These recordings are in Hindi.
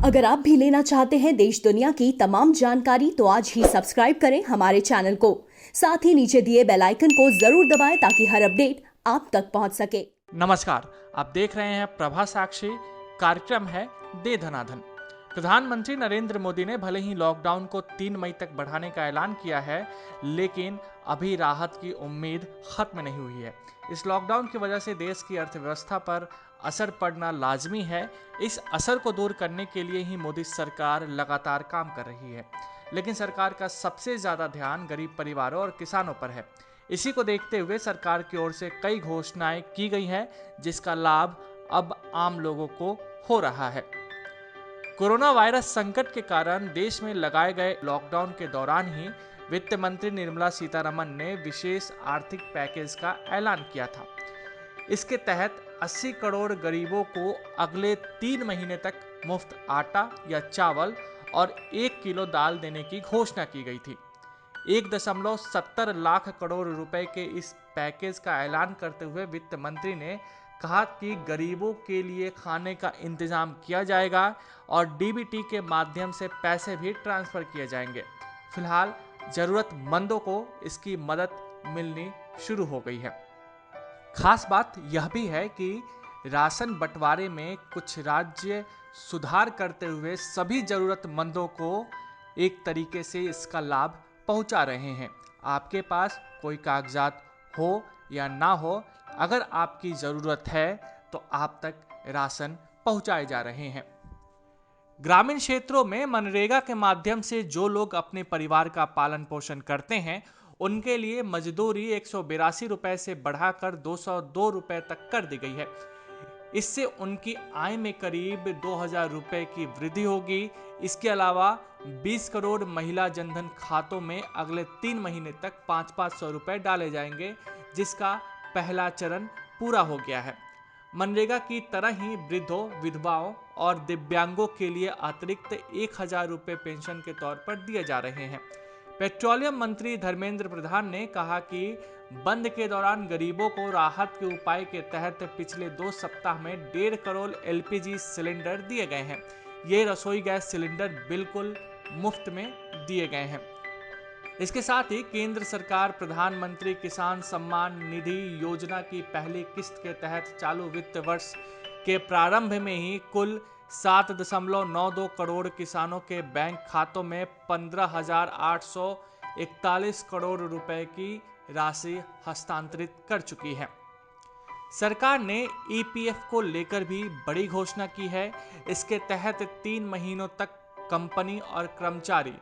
अगर आप भी लेना चाहते हैं देश दुनिया की तमाम जानकारी तो आज ही सब्सक्राइब करें हमारे चैनल को। साथ ही नीचे दिए बेल आइकन को जरूर दबाएं ताकि हर अपडेट आप तक पहुंच सके। नमस्कार, आप देख रहे हैं प्रभा साक्षी। कार्यक्रम है दे धनाधन। प्रधानमंत्री नरेंद्र मोदी ने भले ही लॉकडाउन को 3 मई तक बढ़ाने का ऐलान किया है, लेकिन अभी राहत की उम्मीद खत्म नहीं हुई है। इस लॉकडाउन की वजह से देश की अर्थव्यवस्था पर असर पड़ना लाजमी है। इस असर को दूर करने के लिए ही मोदी सरकार लगातार काम कर रही है, लेकिन सरकार का सबसे ज्यादा ध्यान गरीब परिवारों और किसानों पर है। इसी को देखते हुए सरकार की ओर से कई घोषणाएं की गई हैं, जिसका लाभ अब आम लोगों को हो रहा है। कोरोना वायरस संकट के कारण देश में लगाए गए लॉकडाउन के दौरान ही वित्त मंत्री निर्मला सीतारमण ने विशेष आर्थिक पैकेज का ऐलान किया था। इसके तहत 80 करोड़ गरीबों को अगले 3 महीने तक मुफ्त आटा या चावल और 1 किलो दाल देने की घोषणा की गई थी। 1.70 लाख करोड़ रुपए के इस पैकेज का ऐलान करते हुए वित्त मंत्री ने कहा कि गरीबों के लिए खाने का इंतजाम किया जाएगा और डीबीटी के माध्यम से पैसे भी ट्रांसफर किए जाएंगे। फिलहाल जरूरतमंदों को इसकी मदद मिलनी शुरू हो गई है। खास बात यह भी है कि राशन बंटवारे में कुछ राज्य सुधार करते हुए सभी जरूरतमंदों को एक तरीके से इसका लाभ पहुंचा रहे हैं। आपके पास कोई कागजात हो या ना हो, अगर आपकी ज़रूरत है तो आप तक राशन पहुंचाए जा रहे हैं। ग्रामीण क्षेत्रों में मनरेगा के माध्यम से जो लोग अपने परिवार का पालन पोषण करते हैं, उनके लिए मजदूरी 182 रुपए से बढ़ाकर 202 रुपए तक कर दी गई है। इससे उनकी आय में करीब 2000 रुपए की वृद्धि होगी। इसके अलावा 20 करोड़ महिला जनधन खातों में अगले 3 महीने तक 500 रुपए डाले जाएंगे, जिसका पहला चरण पूरा हो गया है। मनरेगा की तरह ही वृद्धों, विधवाओं और दिव्यांगों के लिए अतिरिक्त 1000 रुपए पेंशन के तौर पर दिए जा रहे हैं। पेट्रोलियम मंत्री धर्मेंद्र प्रधान ने कहा कि बंद के दौरान गरीबों को राहत के उपाय के तहत पिछले 2 सप्ताह में 1.5 करोड़ एलपीजी सिलेंडर दिए गए हैं। ये रसोई गैस सिलेंडर बिल्कुल मुफ्त में दिए गए हैं। इसके साथ ही केंद्र सरकार प्रधानमंत्री किसान सम्मान निधि योजना की पहली किस्त के तहत चालू वित्त वर्ष के प्रारंभ में ही कुल 7.92 करोड़ किसानों के बैंक खातों में 15,841 करोड़ रुपए की राशि हस्तांतरित कर चुकी है। सरकार ने ईपीएफ को लेकर भी बड़ी घोषणा की है। इसके तहत 3 महीनों तक कंपनी और कर्मचारी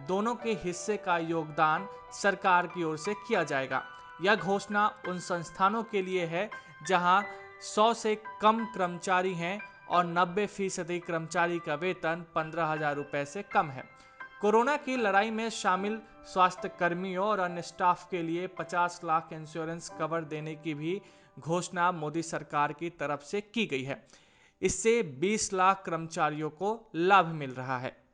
दोनों के हिस्से का योगदान सरकार की ओर से किया जाएगा। यह घोषणा उन संस्थानों के लिए है जहां 100 से कम कर्मचारी हैं और 90% कर्मचारी का वेतन 15,000 रुपए से कम है। कोरोना की लड़ाई में शामिल स्वास्थ्य कर्मियों और अन्य स्टाफ के लिए 50 लाख इंश्योरेंस कवर देने की भी घोषणा मोदी सरकार की तरफ से की गई है। इससे 20 लाख कर्मचारियों को लाभ मिल रहा है।